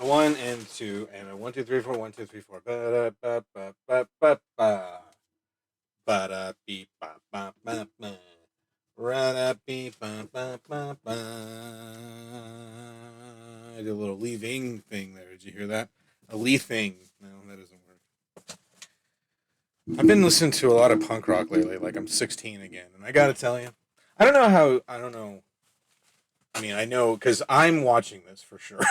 one and two, and a 1, 2, 3, 4, 1, 2, 3, 4. Ba da ba ba ba ba ba da beep ba ba ba ba. Ra da beep ba ba ba ba. I did a little leaving thing there. Did you hear that? A leafing. No, that doesn't work. I've been listening to a lot of punk rock lately. Like I'm 16 again, and I gotta tell you, I don't know how. I don't know. I mean, I know because I'm watching this for sure.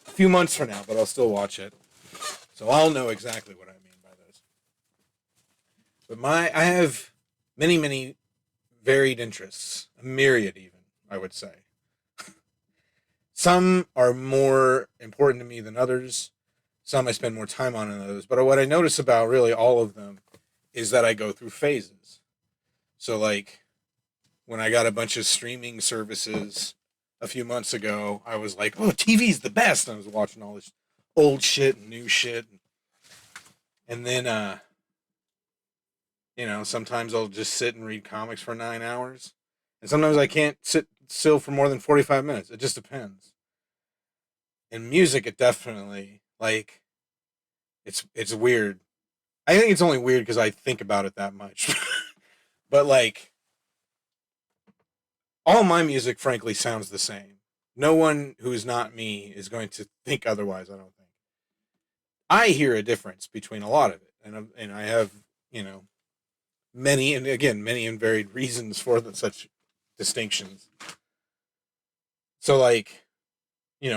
A few months from now, but I'll still watch it. So I'll know exactly what I mean by this. But I have many varied interests, a myriad even, I would say. Some are more important to me than others. Some I spend more time on than others. But what I notice about really all of them is that I go through phases. So like when I got a bunch of streaming services a few months ago, I was like, "Oh, TV's the best." And I was watching all this old shit and new shit, and then sometimes I'll just sit and read comics for 9 hours, and sometimes I can't sit still for more than 45 minutes. It just depends. In music, it definitely like it's weird. I think it's only weird because I think about it that much, but like all my music, frankly, sounds the same. No one who's not me is going to think otherwise. I don't think. I hear a difference between a lot of it, and I have many and again many and varied reasons for such distinctions. So like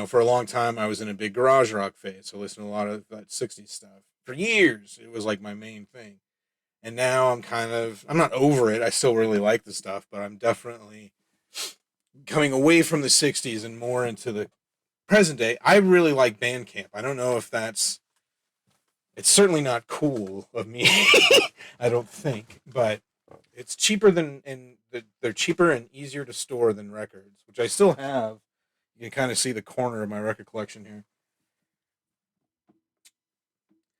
for a long time I was in a big garage rock phase, so I listened to a lot of that '60s stuff for years. It was like my main thing, and now I'm not over it. I still really like the stuff, but I'm definitely coming away from the '60s and more into the present day. I really like Bandcamp. I don't know if it's certainly not cool of me. I don't think, but it's cheaper they're cheaper and easier to store than records, which I still have. You can kind of see the corner of my record collection here.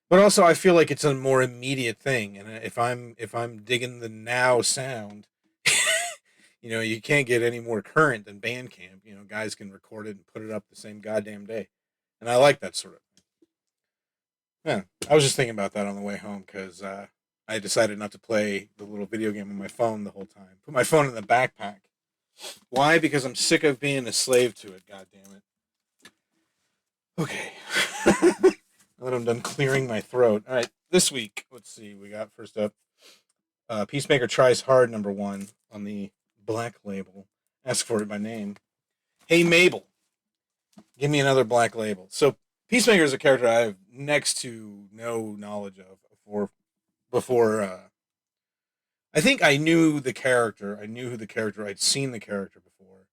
But also, I feel like it's a more immediate thing, and if I'm digging the now sound, you can't get any more current than Bandcamp. Guys can record it and put it up the same goddamn day, and I like that sort of thing. Yeah, I was just thinking about that on the way home because I decided not to play the little video game on my phone the whole time. Put my phone in the backpack. Why? Because I'm sick of being a slave to it. God damn it. Okay. Now that I'm done clearing my throat. All right. This week, let's see. We got first up Peacemaker Tries Hard, #1 on the Black Label. Ask for it by name. Hey, Mabel. Give me another Black Label. So, Peacemaker is a character I have next to no knowledge of before. I think I knew the character. I knew who the character. I'd seen the character before,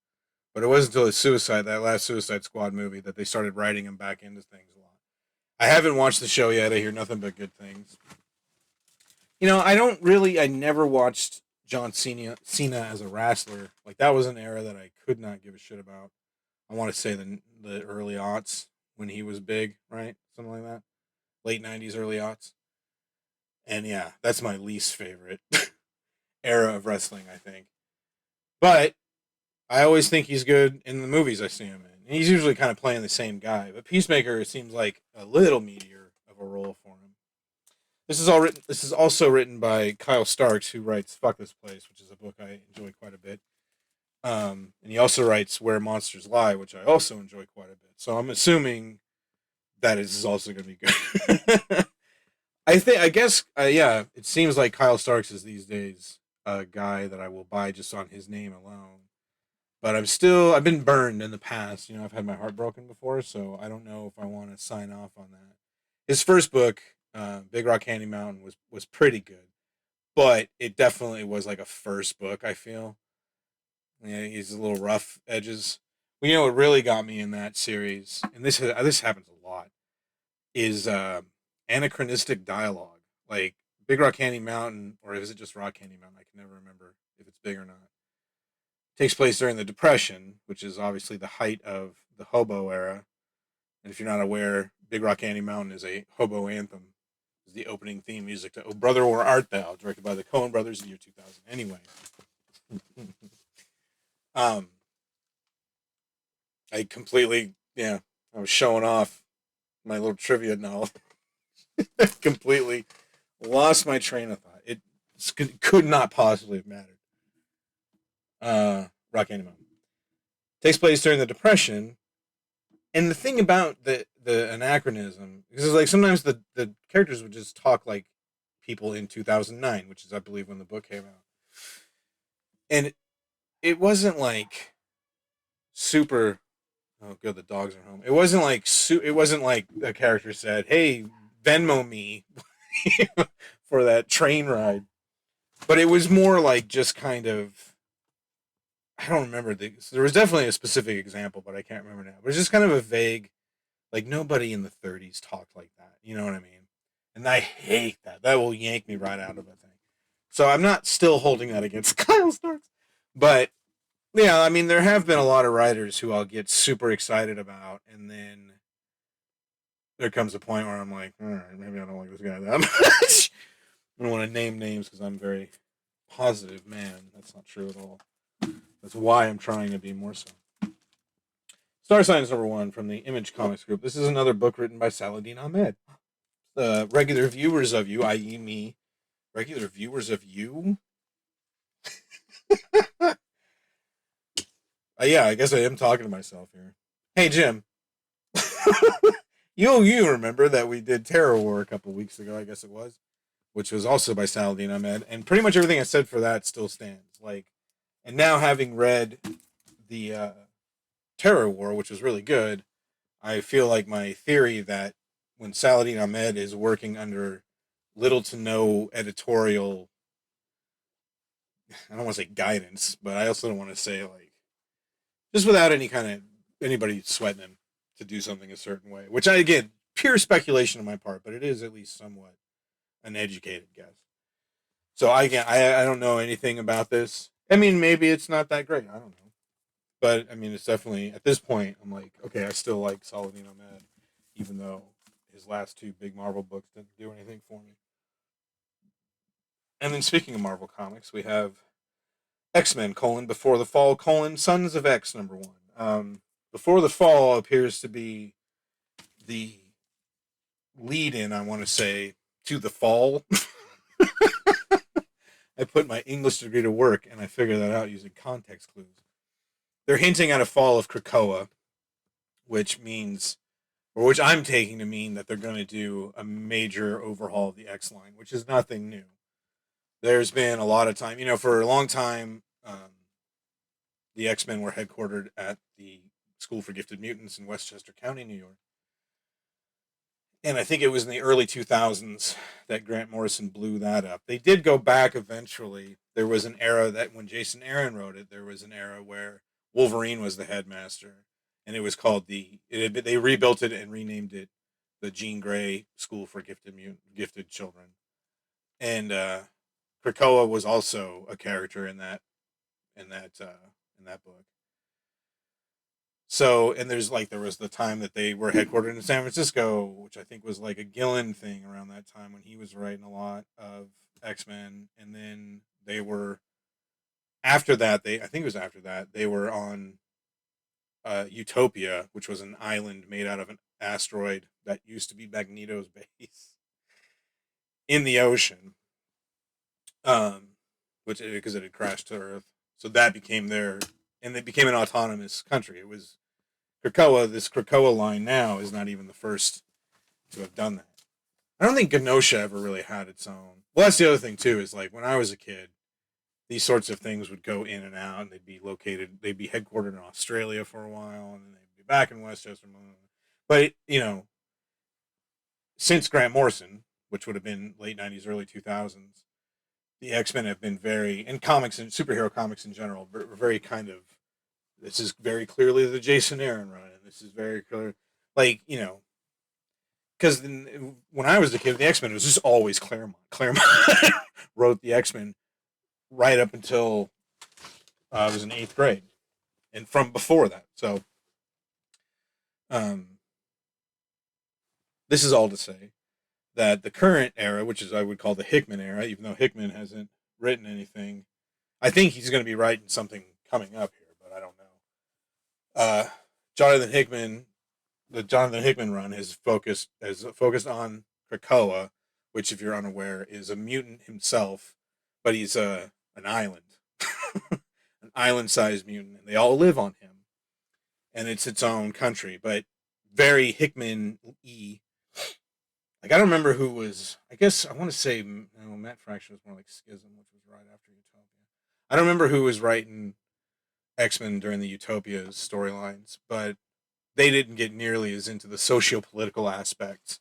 but it wasn't until that last Suicide Squad movie, that they started writing him back into things a lot. I haven't watched the show yet. I hear nothing but good things. I don't really. I never watched John Cena as a wrestler. Like that was an era that I could not give a shit about. I want to say the early aughts when he was big, right? Something like that. Late '90s, early aughts. And yeah, that's my least favorite era of wrestling, I think. But I always think he's good in the movies I see him in. And he's usually kind of playing the same guy. But Peacemaker seems like a little meatier of a role for him. This is also written by Kyle Starks, who writes "Fuck This Place," which is a book I enjoy quite a bit. And he also writes "Where Monsters Lie," which I also enjoy quite a bit. So I'm assuming that it is also going to be good. I guess, yeah. It seems like Kyle Starks is these days a guy that I will buy just on his name alone. But I've been burned in the past. I've had my heart broken before, so I don't know if I want to sign off on that. His first book, Big Rock Candy Mountain, was pretty good, but it definitely was like a first book. I feel, yeah, he's a little rough edges. Well, what really got me in that series, and this happens a lot, is anachronistic dialogue. Like Big Rock Candy Mountain, or is it just Rock Candy Mountain? I can never remember if it's big or not. Takes place during the Depression, which is obviously the height of the hobo era. And if you're not aware, Big Rock Candy Mountain is a hobo anthem. It's the opening theme music to "Oh Brother, Where Art Thou," directed by the Coen Brothers in the year 2000. Anyway, um, I completely, yeah, I was showing off my little trivia knowledge. Completely lost my train of thought. It could not possibly have mattered. Rock Animal takes place during the Depression, and the thing about the anachronism is like sometimes the characters would just talk like people in 2009, which is I believe when the book came out, and it wasn't like super. Oh, good, the dogs are home. It wasn't like it wasn't like a character said, "Hey, Venmo me for that train ride," but it was more like just kind of. I don't remember there was definitely a specific example, but I can't remember now. But it's just kind of a vague, like nobody in the 30s talked like that. You know what I mean? And I hate that. That will yank me right out of a thing. So I'm not still holding that against Kyle Starks, but yeah, I mean there have been a lot of writers who I'll get super excited about, and then there comes a point where I'm like, all right, maybe I don't like this guy that much. I don't want to name names because I'm a very positive man. That's not true at all. That's why I'm trying to be more so. Star Signs #1 from the Image Comics Group. This is another book written by Saladin Ahmed. The regular viewers of you, i.e., me, regular viewers of you. Yeah, I guess I am talking to myself here. Hey, Jim. you remember that we did Terror War a couple weeks ago, I guess it was, which was also by Saladin Ahmed, and pretty much everything I said for that still stands. Like, and now having read the Terror War, which was really good, I feel like my theory that when Saladin Ahmed is working under little to no editorial, I don't want to say guidance, but I also don't want to say like just without any kind of anybody sweating him to do something a certain way, which I again pure speculation on my part, but it is at least somewhat an educated guess. So I don't know anything about this. I mean, maybe it's not that great. I don't know, but I mean, it's definitely at this point. I'm like, okay, I still like Saladin Ahmed, even though his last two big Marvel books didn't do anything for me. And then speaking of Marvel comics, we have X-Men: Before the Fall: Sons of X #1. Before the Fall appears to be the lead-in, I want to say, to the Fall. I put my English degree to work, and I figured that out using context clues. They're hinting at a fall of Krakoa, which means, or which I'm taking to mean that they're going to do a major overhaul of the X line, which is nothing new. There's been a lot of time, for a long time, the X-Men were headquartered at the School for Gifted Mutants in Westchester County, New York. And I think it was in the early 2000s that Grant Morrison blew that up. They did go back eventually. There was an era that when Jason Aaron wrote it, there was an era where Wolverine was the headmaster, and it was called they rebuilt it and renamed it the Jean Grey School for Gifted Children. And Krakoa was also a character in that in that book. So, and there was the time that they were headquartered in San Francisco, which I think was like a Gillen thing around that time when he was writing a lot of X-Men. And then they were, after that, I think it was after that, they were on Utopia, which was an island made out of an asteroid that used to be Magneto's base in the ocean, um, which because it had crashed to Earth. So that became and they became an autonomous country. It was this Krakoa line now is not even the first to have done that. I don't think Genosha ever really had its own. Well, that's the other thing too. Is like when I was a kid, these sorts of things would go in and out, and they'd be headquartered in Australia for a while, and then they'd be back in Westchester. But since Grant Morrison, which would have been late '90s, early 2000s, the X-Men have been in comics and superhero comics in general, very kind of. This is very clearly the Jason Aaron run, and this is very clear, like because when I was a kid, the X Men was just always Claremont. Claremont wrote the X Men right up until I was in 8th grade, and from before that. So, um, this is all to say that the current era, which is I would call the Hickman era, even though Hickman hasn't written anything, I think he's going to be writing something coming up here, but I don't know. Uh, Jonathan Hickman the Jonathan Hickman run has focused on Krakoa, which, if you're unaware, is a mutant himself, but he's an island, an island-sized mutant, and they all live on him, and it's its own country, but very Hickman e. Like, I don't remember who was. I guess I want to say no, Matt Fraction was more like Schism, which was right after Utopia. I don't remember who was writing X-Men during the Utopia's storylines, but they didn't get nearly as into the socio-political aspects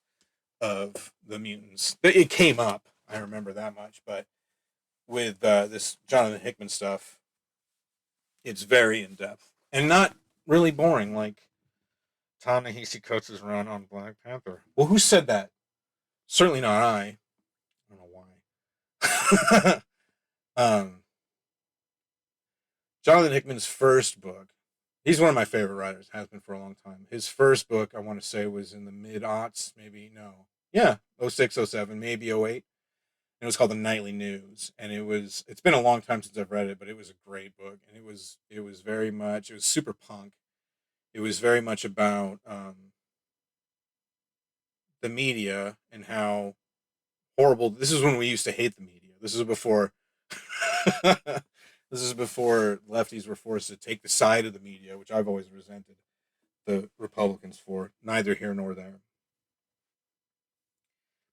of the mutants. It came up, I remember that much, but with this Jonathan Hickman stuff, it's very in depth and not really boring like Ta-Nehisi Coates' run on Black Panther. Well, who said that? Certainly not I. I don't know why. Jonathan Hickman's first book. He's one of my favorite writers. Has been for a long time. His first book, I want to say, was in the mid aughts. Maybe no. Yeah, 06, 07, maybe 08. It was called The Nightly News, and it's been a long time since I've read it, but it was a great book, and it was very much, it was super punk. It was very much about the media and how horrible. This is when we used to hate the media. This is before. This is before lefties were forced to take the side of the media, which I've always resented the Republicans for. Neither here nor there.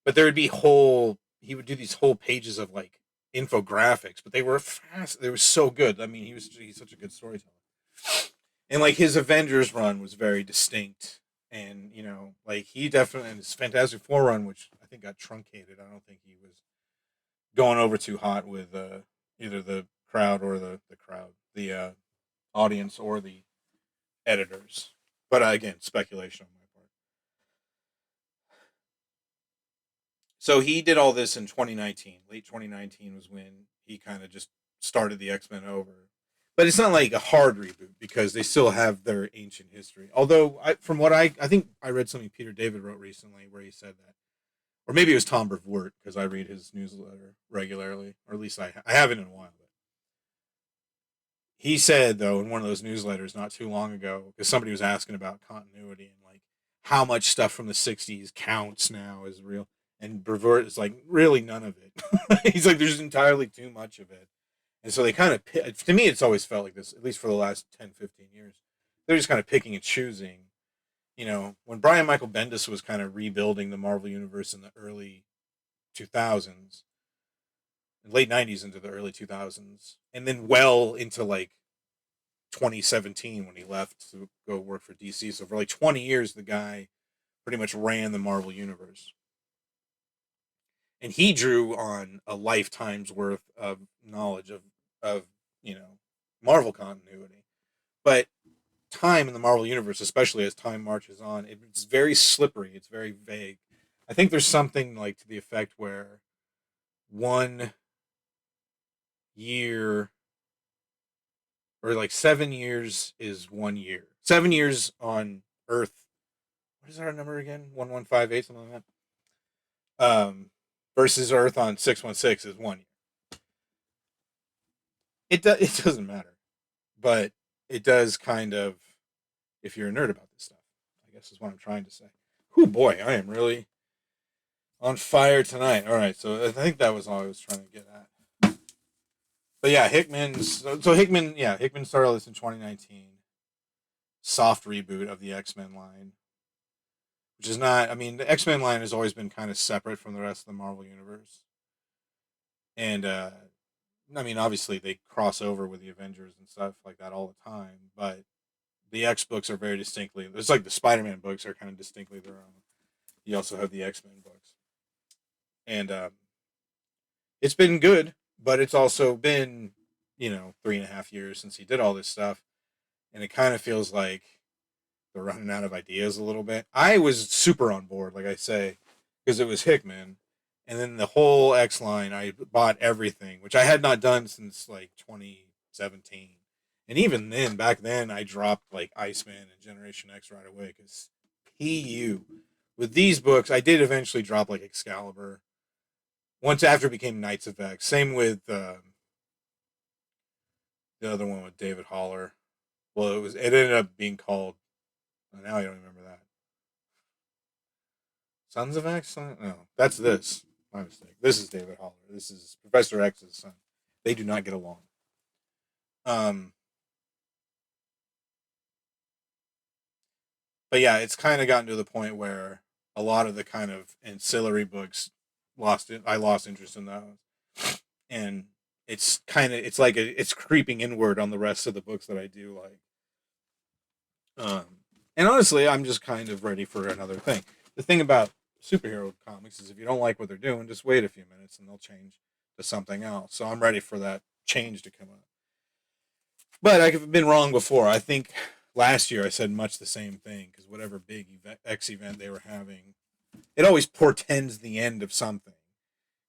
But there would be whole. He would do these whole pages of like infographics, but they were fast. They were so good. I mean, he's such a good storyteller. And like his Avengers run was very distinct, and like he definitely, and his Fantastic Four run, which I think got truncated. I don't think he was going over too hot with either the crowd or the audience or the editors. But again, speculation on my part. So he did all this in 2019. Late 2019 was when he kind of just started the X Men over. But it's not like a hard reboot because they still have their ancient history. Although, from what I think I read something Peter David wrote recently where he said that, or maybe it was Tom Brevoort because I read his newsletter regularly, or at least I haven't in a while. But he said though in one of those newsletters not too long ago because somebody was asking about continuity and like how much stuff from the '60s counts now as real, and Brevoort is like really none of it. He's like there's entirely too much of it, and so they kind of to me it's always felt like this at least for the last 10, 15 years. They're just kind of picking and choosing. When Brian Michael Bendis was kind of rebuilding the Marvel universe in the early 2000s, late 90s into the early 2000s, and then well into like 2017 when he left to go work for DC. So for like 20 years, the guy pretty much ran the Marvel universe. And he drew on a lifetime's worth of knowledge of Marvel continuity. But time in the Marvel universe, especially as time marches on, it's very slippery. It's very vague. I think there's something like to the effect where 1 year or like 7 years is 1 year. 7 years on Earth. What is our number again? 1158, something like that. Versus Earth on 616 is 1 year. It doesn't matter, but it does kind of if you're a nerd about this stuff. I guess is what I'm trying to say. Oh boy, I am really on fire tonight. All right, so I think that was all I was trying to get at. But yeah, Hickman started all this in 2019. Soft reboot of the X-Men line, which is not. I mean, the X-Men line has always been kind of separate from the rest of the Marvel universe, and I mean, obviously they cross over with the Avengers and stuff like that all the time, but the X books are very distinctly. It's like the Spider-Man books are kind of distinctly their own. You also have the X-Men books, and it's been good, but it's also been 3.5 years since he did all this stuff, and it kind of feels like they're running out of ideas a little bit. I was super on board, like I say, because it was Hickman, and then the whole X line. I bought everything, which I had not done since like 2017, and even then, back then, I dropped like Iceman and Generation X right away because PU. With these books, I did eventually drop like Excalibur once after it became Knights of X. Same with the other one with David Haller. Well, it ended up being called. Now I don't remember that. Sons of X? No, that's this. My mistake. This is David Holler. This is Professor X's son. They do not get along. Um, but yeah, it's kind of gotten to the point where a lot of the kind of ancillary books lost it. I lost interest in those, and it's like it's creeping inward on the rest of the books that I do like. Um, and honestly, I'm just kind of ready for another thing. The thing about superhero comics is if you don't like what they're doing, just wait a few minutes and they'll change to something else. So I'm ready for that change to come up. But I've been wrong before. I think last year I said much the same thing because whatever big X event they were having, it always portends the end of something.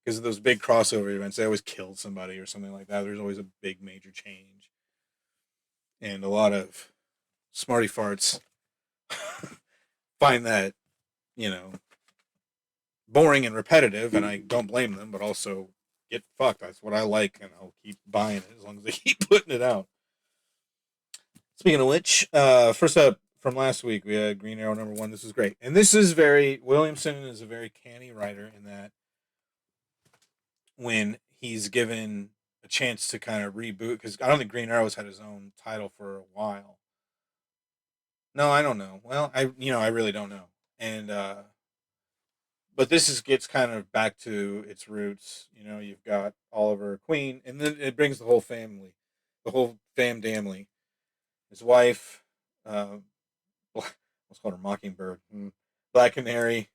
Because of those big crossover events, they always killed somebody or something like that. There's always a big major change, and a lot of smarty farts find that you know boring and repetitive, and I don't blame them. But also, get fucked. That's what I like, and I'll keep buying it as long as they keep putting it out. Speaking of which, first up from last week, we had Green Arrow #1. This is great. And this is very, Williamson is a very canny writer in that when he's given a chance to kind of reboot, because I don't think Green Arrow's had his own title for a while. No, I don't know. Well, I really don't know. And, but gets kind of back to its roots. You've got Oliver Queen, and then it brings the whole fam family, his wife, uh, let's call her Mockingbird, Black Canary,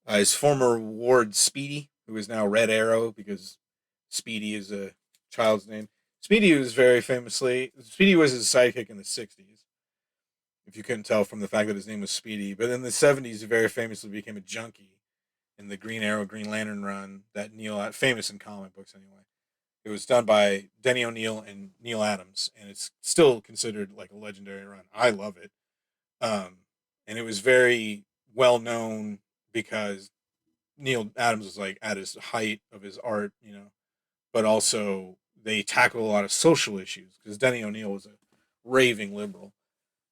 his former ward Speedy, who is now Red Arrow because Speedy is a child's name. Speedy was his sidekick in the 60s, if you couldn't tell from the fact that his name was Speedy. But in the 70s, he very famously became a junkie in the Green Arrow, Green Lantern run that famous in comic books anyway. It was done by Denny O'Neil and Neil Adams, and it's still considered like a legendary run. I love it. Um, and it was very well known because Neil Adams was like at his height of his art, but also they tackled a lot of social issues because Denny O'Neil was a raving liberal.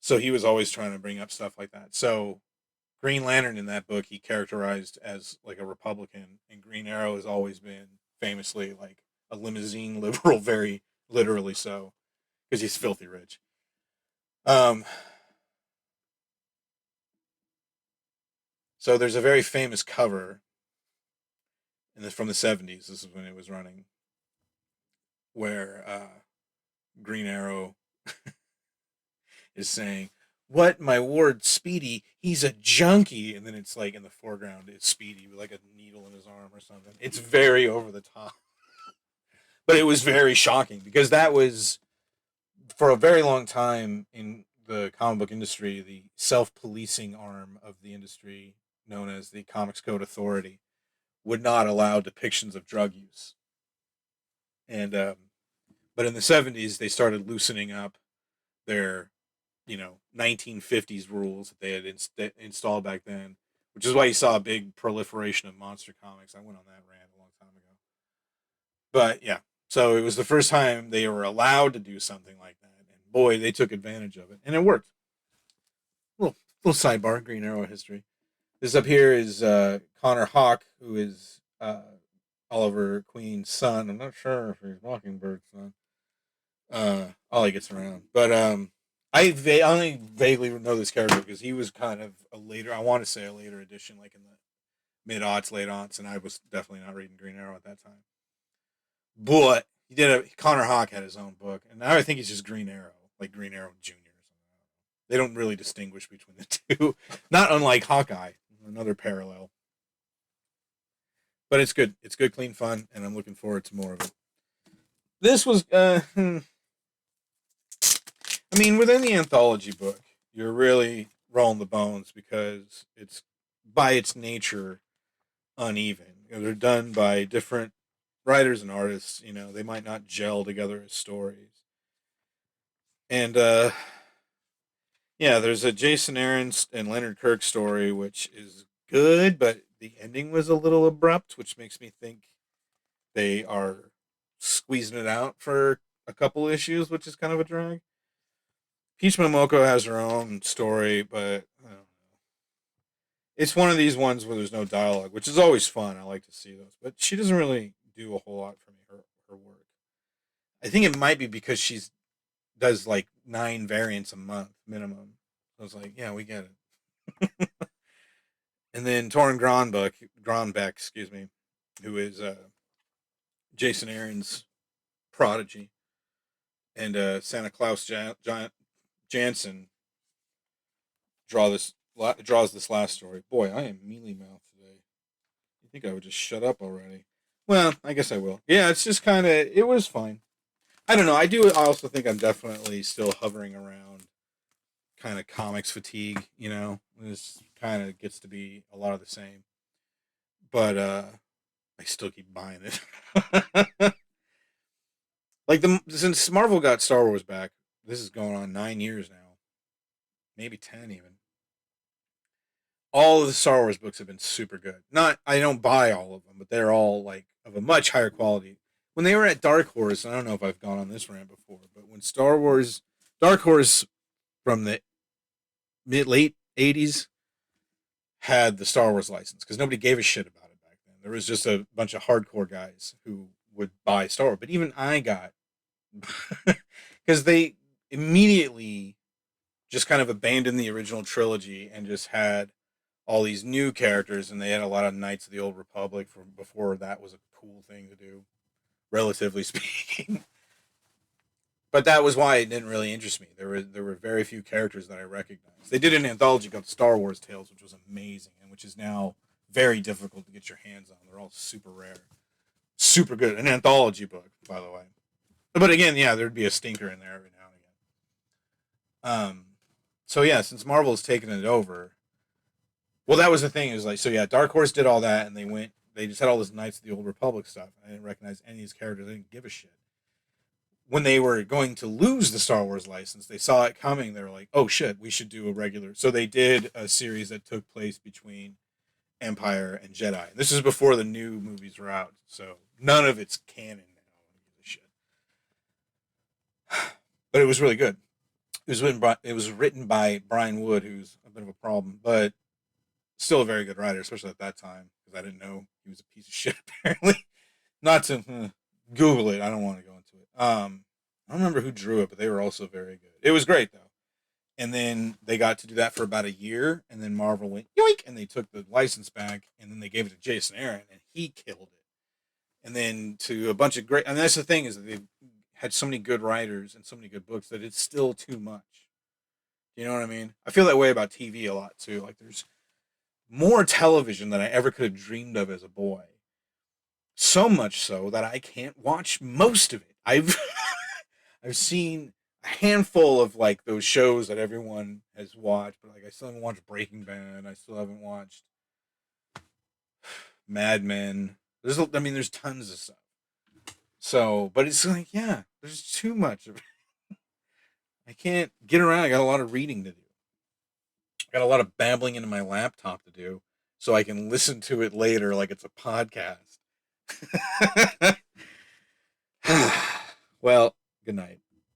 So he was always trying to bring up stuff like that. So Green Lantern in that book he characterized as like a Republican, and Green Arrow has always been famously like a limousine liberal, very literally so, because he's filthy rich. Um, so there's a very famous cover from the 70s. This is when it was running, where Green Arrow is saying, "What, my ward Speedy? He's a junkie," and then it's like in the foreground it's Speedy with like a needle in his arm or something. It's very over the top, but it was very shocking because that was for a very long time in the comic book industry the self-policing arm of the industry, known as the Comics Code Authority, would not allow depictions of drug use, and but in the 70s they started loosening up their 1950s rules that they had installed back then, which is why you saw a big proliferation of monster comics. I went on that rant a long time ago, but yeah, so it was the first time they were allowed to do something like that, and boy, they took advantage of it, and it worked. Little sidebar, Green Arrow history. This up here is Connor Hawk, who is Oliver Queen's son. I'm not sure if he's Mockingbird's son. All he gets around, but I only vaguely know this character because he was kind of a later. I want to say a later edition, like in the mid aughts, late aughts, and I was definitely not reading Green Arrow at that time. But Connor Hawk had his own book, and now I think he's just Green Arrow, like Green Arrow Junior or something. They don't really distinguish between the two, not unlike Hawkeye, another parallel. But it's good. It's good, clean fun, and I'm looking forward to more of it. This was, I mean, within the anthology book, you're really rolling the bones because it's by its nature uneven. They're done by different writers and artists. They might not gel together as stories. And yeah, there's a Jason Aaron's and Leonard Kirk story, which is good, but the ending was a little abrupt, which makes me think they are squeezing it out for a couple issues, which is kind of a drag. Peach Momoko has her own story, but I don't know. It's one of these ones where there's no dialogue, which is always fun. I like to see those, but she doesn't really do a whole lot for me. Her work. I think it might be because she's does like 9 variants a month minimum. I was like, yeah, we get it. And then Torrin Gronbeck, excuse me, who is Jason Aaron's prodigy, and Santa Claus Jansen draws this last story. Boy, I am mealy mouthed today. You think I would just shut up already? Well, I guess I will. Yeah, it's just kind of it was fine. I don't know. I also think I'm definitely still hovering around kind of comics fatigue. This kind of gets to be a lot of the same. But I still keep buying it. Like since Marvel got Star Wars back, this is going on 9 years now, maybe 10 even. All of the Star Wars books have been super good. Not I don't buy all of them, but they're all like of a much higher quality. When they were at Dark Horse, I don't know if I've gone on this rant before, but when Star Wars Dark Horse from the mid late 80s had the Star Wars license because nobody gave a shit about it back then. There was just a bunch of hardcore guys who would buy Star Wars, but even I got because they immediately just kind of abandoned the original trilogy and just had all these new characters, and they had a lot of Knights of the Old Republic from before that was a cool thing to do, relatively speaking. But that was why it didn't really interest me. There were very few characters that I recognized. They did an anthology called Star Wars Tales, which was amazing, and which is now very difficult to get your hands on. They're all super rare, super good. An anthology book, by the way. But again, yeah, there'd be a stinker in there every now and again. So yeah, since Marvel has taken it over, well, that was the thing. Is like, so yeah, Dark Horse did all that, and they just had all this Knights of the Old Republic stuff. I didn't recognize any of these characters. I didn't give a shit. When they were going to lose the Star Wars license, they saw it coming. They were like, "Oh shit, we should do a regular." So they did a series that took place between Empire and Jedi. This is before the new movies were out, so none of it's canon now. Shit, but it was really good. It was written by Brian Wood, who's a bit of a problem, but still a very good writer, especially at that time because I didn't know he was a piece of shit. Apparently, not to Google it. I don't want to go into it. I don't remember who drew it, but they were also very good. It was great though. And then they got to do that for about a year, and then Marvel went yoink, and they took the license back, and then they gave it to Jason Aaron, and he killed it. And then to a bunch of great, and that's the thing is that they've had so many good writers and so many good books that it's still too much. You know what I mean? I feel that way about TV a lot too. Like there's more television than I ever could have dreamed of as a boy. So much so that I can't watch most of it. I've seen a handful of like those shows that everyone has watched, but like I still haven't watched Breaking Bad. I still haven't watched Mad Men. There's tons of stuff. So, but it's like, yeah, there's too much of it. I can't get around. I got a lot of reading to do. I got a lot of babbling into my laptop to do, so I can listen to it later like it's a podcast. Well, good night.